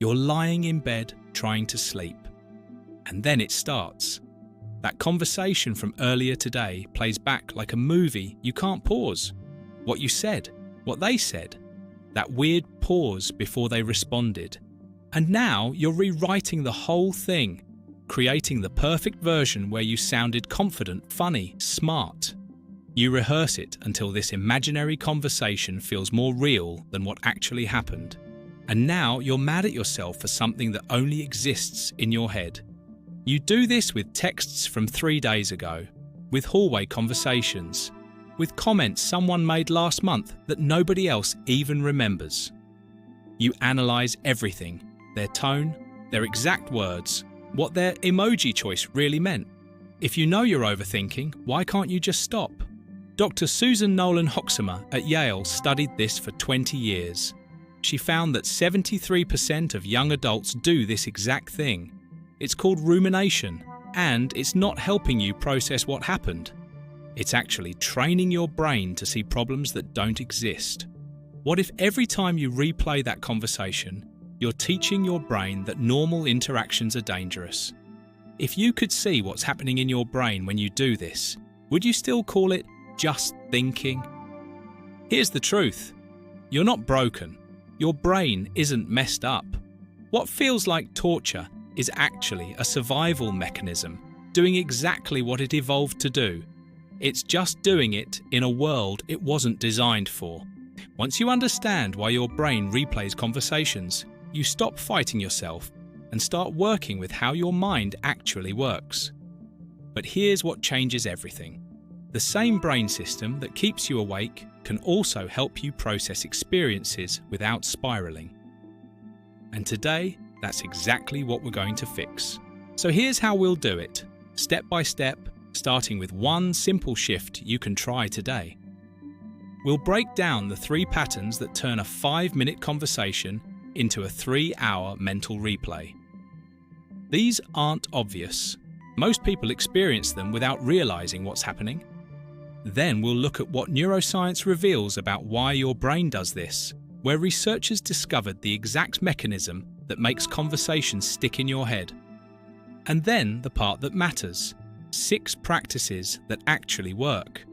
You're lying in bed trying to sleep. And then it starts. That conversation from earlier today plays back like a movie you can't pause. What you said, what they said, that weird pause before they responded. And now you're rewriting the whole thing, creating the perfect version where you sounded confident, funny, smart. You rehearse it until this imaginary conversation feels more real than what actually happened. And now you're mad at yourself for something that only exists in your head. You do this with texts from 3 days ago, with hallway conversations, with comments someone made last month that nobody else even remembers. You analyse everything, their tone, their exact words, what their emoji choice really meant. If you know you're overthinking, why can't you just stop? Dr. Susan Nolan-Hoxhamer at Yale studied this for 20 years. She found that 73% of young adults do this exact thing. It's called rumination, and it's not helping you process what happened. It's actually training your brain to see problems that don't exist. What if every time you replay that conversation, you're teaching your brain that normal interactions are dangerous? If you could see what's happening in your brain when you do this, would you still call it just thinking? Here's the truth. You're not broken. Your brain isn't messed up. What feels like torture is actually a survival mechanism, doing exactly what it evolved to do. It's just doing it in a world it wasn't designed for. Once you understand why your brain replays conversations, you stop fighting yourself and start working with how your mind actually works. But here's what changes everything. The same brain system that keeps you awake can also help you process experiences without spiraling. And today, that's exactly what we're going to fix. So here's how we'll do it, step by step, starting with one simple shift you can try today. We'll break down the 3 patterns that turn a 5-minute conversation into a 3-hour mental replay. These aren't obvious. Most people experience them without realizing what's happening. Then we'll look at what neuroscience reveals about why your brain does this, where researchers discovered the exact mechanism that makes conversations stick in your head. And then the part that matters, 6 practices that actually work.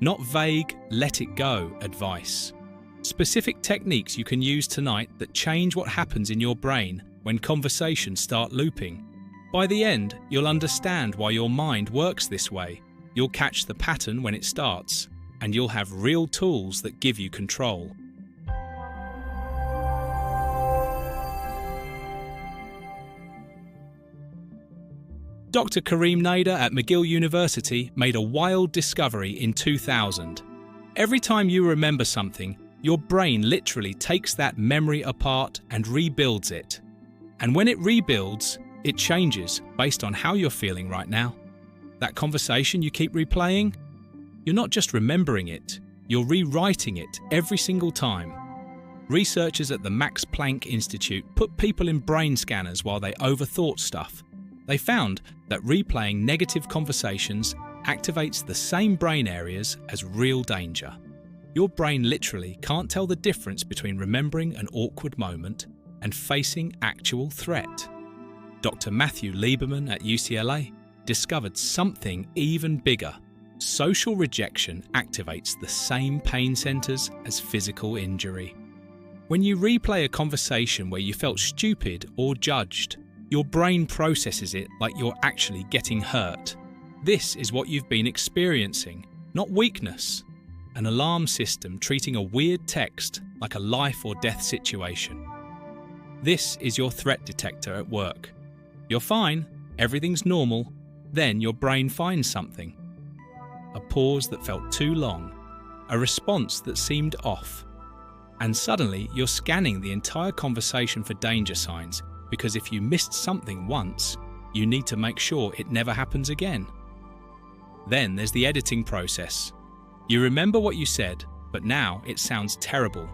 Not vague, let it go advice. Specific techniques you can use tonight that change what happens in your brain when conversations start looping. By the end, you'll understand why your mind works this way. You'll catch the pattern when it starts, and you'll have real tools that give you control. Dr. Kareem Nader at McGill University made a wild discovery in 2000. Every time you remember something, your brain literally takes that memory apart and rebuilds it. And when it rebuilds, it changes based on how you're feeling right now. That conversation you keep replaying, you're not just remembering it, you're rewriting it every single time. Researchers at the Max Planck Institute put people in brain scanners while they overthought stuff. They found that replaying negative conversations activates the same brain areas as real danger. Your brain literally can't tell the difference between remembering an awkward moment and facing actual threat. Dr. Matthew Lieberman at UCLA discovered something even bigger. Social rejection activates the same pain centers as physical injury. When you replay a conversation where you felt stupid or judged, your brain processes it like you're actually getting hurt. This is what you've been experiencing, not weakness. An alarm system treating a weird text like a life or death situation. This is your threat detector at work. You're fine, everything's normal, then your brain finds something. A pause that felt too long, a response that seemed off. And suddenly you're scanning the entire conversation for danger signs, because if you missed something once, you need to make sure it never happens again. Then there's the editing process. You remember what you said, but now it sounds terrible,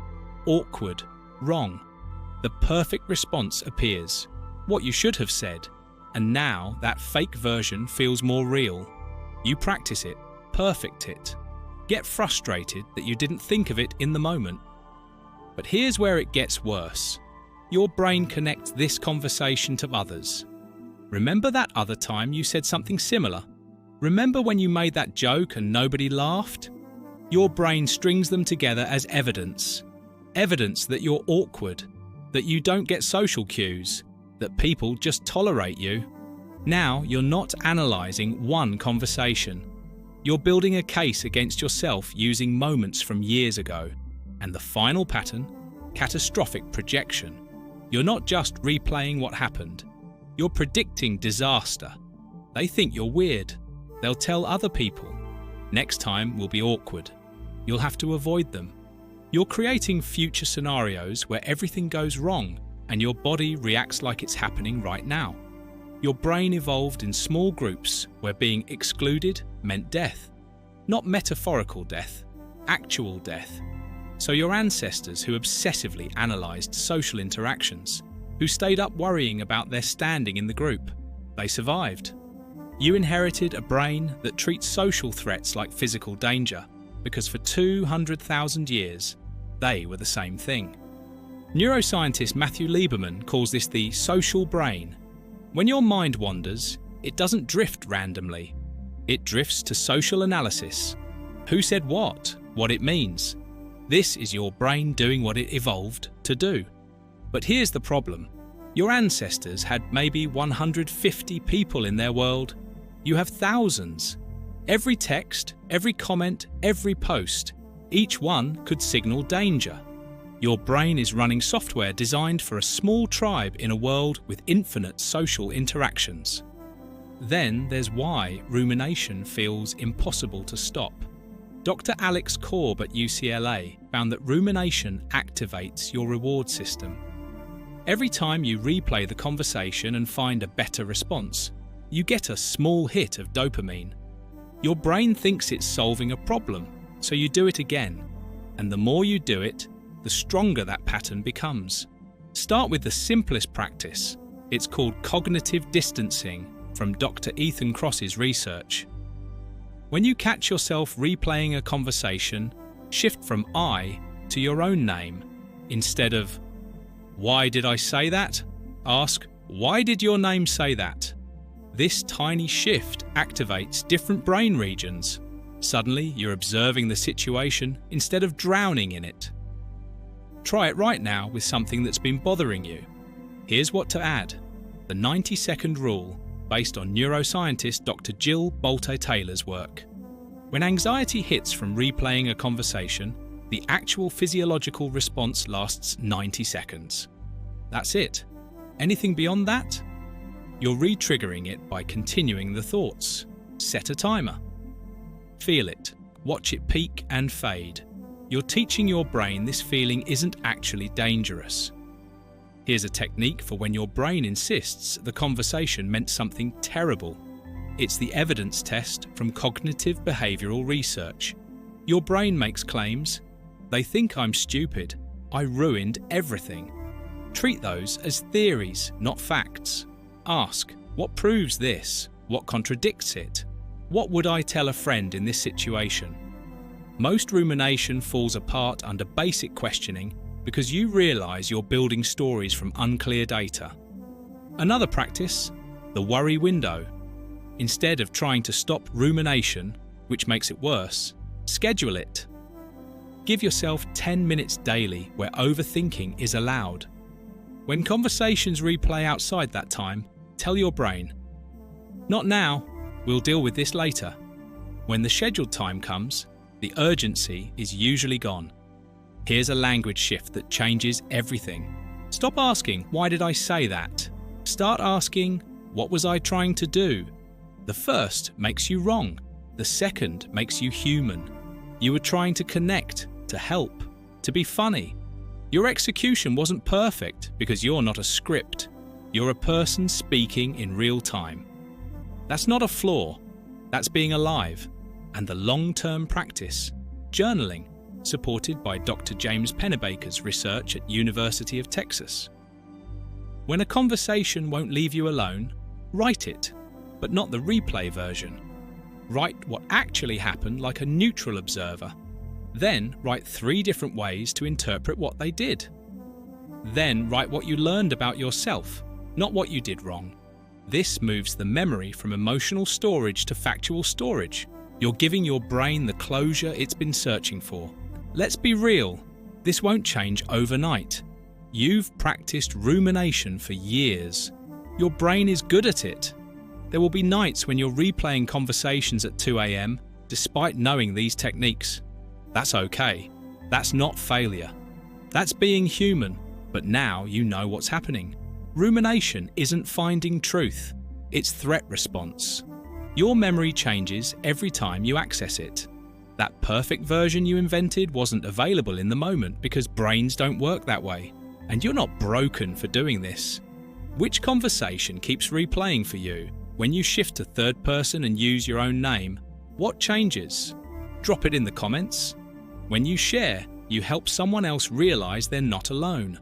awkward, wrong. The perfect response appears, what you should have said, and now that fake version feels more real. You practice it, perfect it, get frustrated that you didn't think of it in the moment. But here's where it gets worse. your brain connects this conversation to others. Remember that other time you said something similar? Remember when you made that joke and nobody laughed? Your brain strings them together as evidence. Evidence that you're awkward, that you don't get social cues, that people just tolerate you. Now you're not analysing one conversation. You're building a case against yourself using moments from years ago. And the final pattern, catastrophic projection. You're not just replaying what happened. You're predicting disaster. They think you're weird. They'll tell other people. Next time will be awkward. You'll have to avoid them. You're creating future scenarios where everything goes wrong and your body reacts like it's happening right now. Your brain evolved in small groups where being excluded meant death. Not metaphorical death, actual death. So your ancestors who obsessively analysed social interactions, who stayed up worrying about their standing in the group, they survived. You inherited a brain that treats social threats like physical danger because for 200,000 years, they were the same thing. Neuroscientist Matthew Lieberman calls this the social brain. When your mind wanders, it doesn't drift randomly. It drifts to social analysis. Who said what it means. This is your brain doing what it evolved to do. But here's the problem. Your ancestors had maybe 150 people in their world. You have thousands. Every text, every comment, every post, each one could signal danger. Your brain is running software designed for a small tribe in a world with infinite social interactions. Then there's why rumination feels impossible to stop. Dr. Alex Korb at UCLA found that rumination activates your reward system. Every time you replay the conversation and find a better response, you get a small hit of dopamine. Your brain thinks it's solving a problem, so you do it again. And the more you do it, the stronger that pattern becomes. Start with the simplest practice. It's called cognitive distancing from Dr. Ethan Kross's research. When you catch yourself replaying a conversation, shift from I to your own name. Instead of, "Why did I say that?" ask, "Why did your name say that?" This tiny shift activates different brain regions. Suddenly, you're observing the situation instead of drowning in it. Try it right now with something that's been bothering you. Here's what to add. The 90-second rule, based on neuroscientist Dr. Jill Bolte-Taylor's work. When anxiety hits from replaying a conversation, the actual physiological response lasts 90 seconds. That's it. Anything beyond that? You're re-triggering it by continuing the thoughts. Set a timer. Feel it. Watch it peak and fade. You're teaching your brain this feeling isn't actually dangerous. Here's a technique for when your brain insists the conversation meant something terrible. It's the evidence test from cognitive behavioral research. Your brain makes claims. They think I'm stupid. I ruined everything. Treat those as theories, not facts. Ask, what proves this? What contradicts it? What would I tell a friend in this situation? Most rumination falls apart under basic questioning because you realise you're building stories from unclear data. Another practice, the worry window. Instead of trying to stop rumination, which makes it worse, schedule it. Give yourself 10 minutes daily where overthinking is allowed. When conversations replay outside that time, tell your brain, "Not now, we'll deal with this later." When the scheduled time comes, the urgency is usually gone. Here's a language shift that changes everything. Stop asking, "Why did I say that?" Start asking, "What was I trying to do?" The first makes you wrong. The second makes you human. You were trying to connect, to help, to be funny. Your execution wasn't perfect because you're not a script. You're a person speaking in real time. That's not a flaw. That's being alive. And the long-term practice, journaling, supported by Dr. James Pennebaker's research at University of Texas. When a conversation won't leave you alone, write it, but not the replay version. Write what actually happened like a neutral observer. Then write 3 different ways to interpret what they did. Then write what you learned about yourself, not what you did wrong. This moves the memory from emotional storage to factual storage. You're giving your brain the closure it's been searching for. Let's be real, this won't change overnight. You've practiced rumination for years. Your brain is good at it. There will be nights when you're replaying conversations at 2 a.m. despite knowing these techniques. That's okay. That's not failure. That's being human, but now you know what's happening. Rumination isn't finding truth, it's threat response. Your memory changes every time you access it. That perfect version you invented wasn't available in the moment because brains don't work that way. And you're not broken for doing this. Which conversation keeps replaying for you? When you shift to third person and use your own name, what changes? Drop it in the comments. When you share, you help someone else realize they're not alone.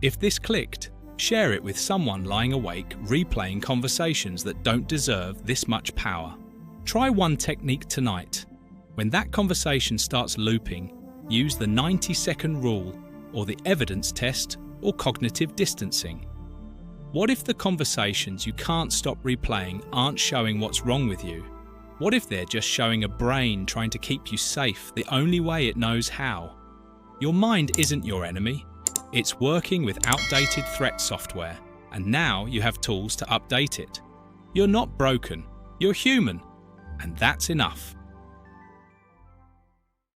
If this clicked, share it with someone lying awake replaying conversations that don't deserve this much power. Try one technique tonight. When that conversation starts looping, use the 90-second rule or the evidence test or cognitive distancing. What if the conversations you can't stop replaying aren't showing what's wrong with you? What if they're just showing a brain trying to keep you safe the only way it knows how? Your mind isn't your enemy. It's working with outdated threat software, and now you have tools to update it. You're not broken, you're human, and that's enough.